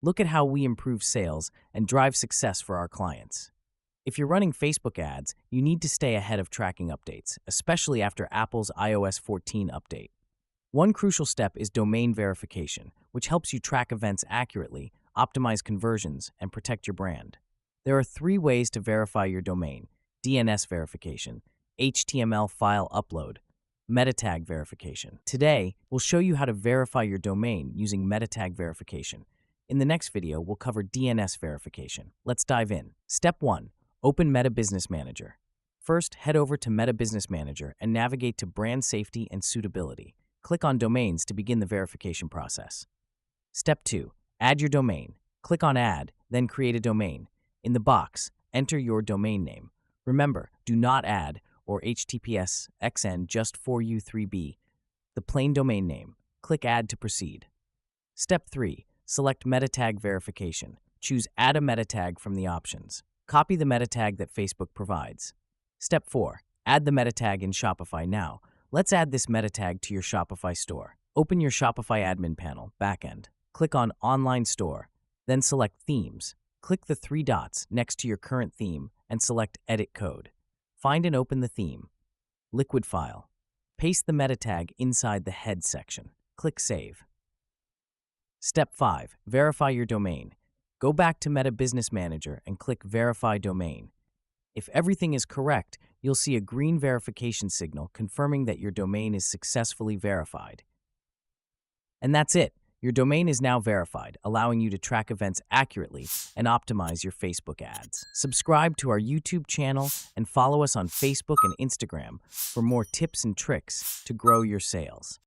Look at how we improve sales and drive success for our clients. If you're running Facebook ads, you need to stay ahead of tracking updates, especially after Apple's iOS 14 update. One crucial step is domain verification, which helps you track events accurately, optimize conversions, and protect your brand. There are 3 ways to verify your domain: DNS verification, HTML file upload, meta tag verification. Today, we'll show you how to verify your domain using meta tag verification. In the next video, we'll cover DNS verification. Let's dive in. Step 1. Open Meta Business Manager. First, head over to Meta Business Manager and navigate to Brand Safety and Suitability. Click on Domains to begin the verification process. Step 2. Add your domain. Click on Add, then create a domain. In the box, enter your domain name. Remember, do not add or HTTPS XN just for U3B, the plain domain name. Click Add to proceed. Step 3. Select Meta Tag Verification. Choose Add a Meta Tag from the options. Copy the meta tag that Facebook provides. Step 4. Add the meta tag in Shopify now. Let's add this meta tag to your Shopify store. Open your Shopify admin panel, Backend. Click on Online Store, then select Themes. Click the 3 dots next to your current theme and select Edit Code. Find and open the theme. Liquid file. Paste the meta tag inside the head section. Click Save. Step 5. Verify your domain. Go back to Meta Business Manager and click Verify Domain. If everything is correct, you'll see a green verification signal confirming that your domain is successfully verified. And that's it. Your domain is now verified, allowing you to track events accurately and optimize your Facebook ads. Subscribe to our YouTube channel and follow us on Facebook and Instagram for more tips and tricks to grow your sales.